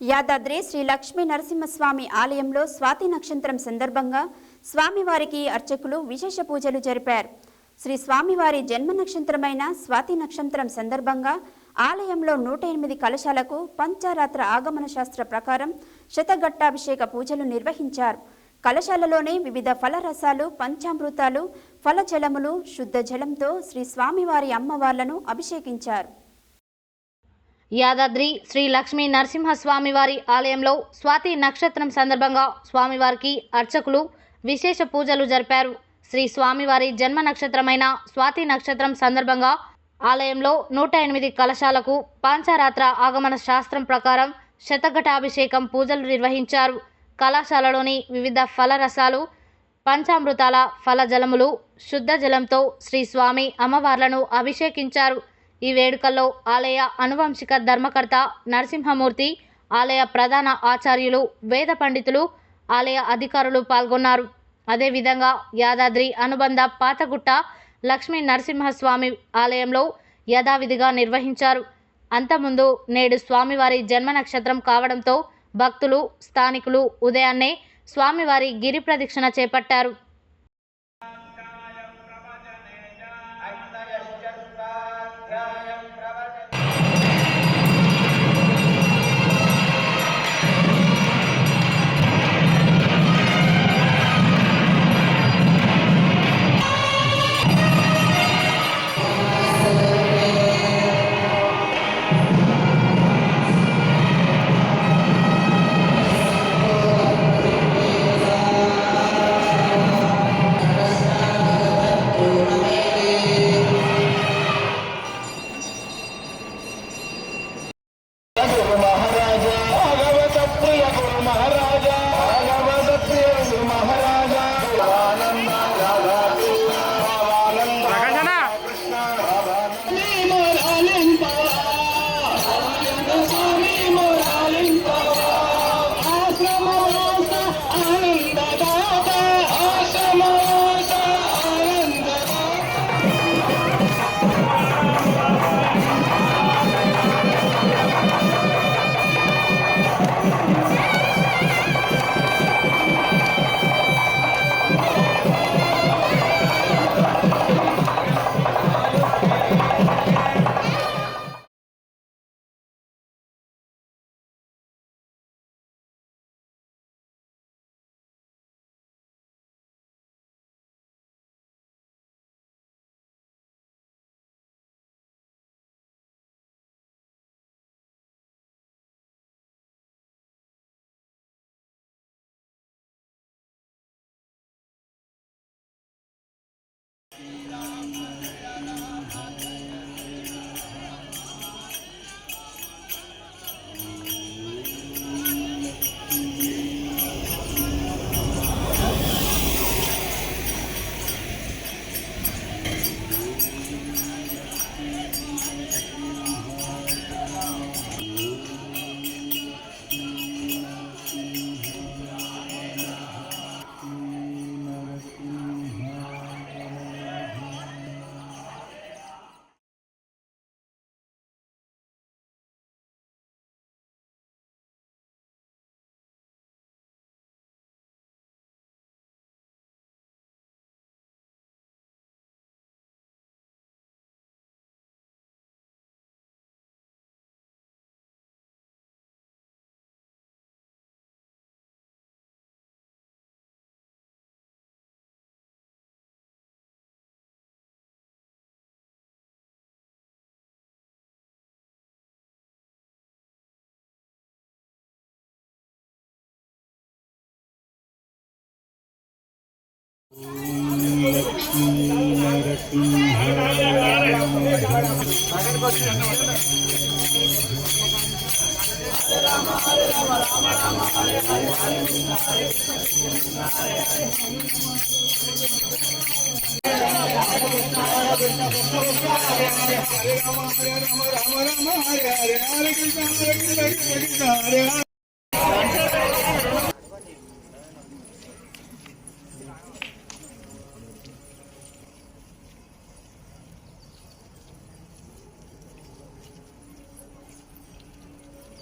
యాదాద్రి శ్రీ లక్ష్మీ నరసింహస్వామి ఆలయంలో స్వాతి నక్షత్రం సందర్భంగా స్వామివారికి అర్చకులు విశేష పూజలు జరిపారు. శ్రీ స్వామివారి జన్మ నక్షత్రమైన స్వాతి నక్షత్రం సందర్భంగా ఆలయంలో 108 కలశాలకు పంచారాత్ర ఆగమన శాస్త్ర ప్రకారం శతఘట్టాభిషేక పూజలు నిర్వహించారు. కలశాలలోనే వివిధ ఫలరసాలు, పంచామృతాలు, ఫలజలములు, శుద్ధ జలంతో శ్రీ స్వామివారి అమ్మవార్లను అభిషేకించారు. యాదాద్రి శ్రీ లక్ష్మీ నరసింహస్వామివారి ఆలయంలో స్వాతి నక్షత్రం సందర్భంగా స్వామివారికి అర్చకులు విశేష పూజలు జరిపారు. శ్రీ స్వామివారి జన్మ నక్షత్రమైన స్వాతి నక్షత్రం సందర్భంగా ఆలయంలో 108 కలశాలకు పంచారాత్ర ఆగమన శాస్త్రం ప్రకారం శతఘటాభిషేకం పూజలు నిర్వహించారు. కళాశాలలోని వివిధ ఫలరసాలు, పంచామృతాల, ఫలజలములు, శుద్ధ జలంతో శ్రీ స్వామి అమ్మవార్లను అభిషేకించారు. ఈ వేడుకల్లో ఆలయ అనువంశిక ధర్మకర్త నరసింహమూర్తి, ఆలయ ప్రధాన ఆచార్యులు, వేద పండితులు, ఆలయ అధికారులు పాల్గొన్నారు. అదేవిధంగా యాదాద్రి అనుబంధ పాతగుట్ట లక్ష్మీ నరసింహస్వామి ఆలయంలో యథావిధిగా నిర్వహించారు. అంతకుముందు నేడు స్వామివారి జన్మ నక్షత్రం కావడంతో భక్తులు, స్థానికులు ఉదయాన్నే స్వామివారి గిరి ప్రదక్షిణ చేపట్టారు. Hare Krishna, Hare Krishna, Krishna Krishna, Hare Hare.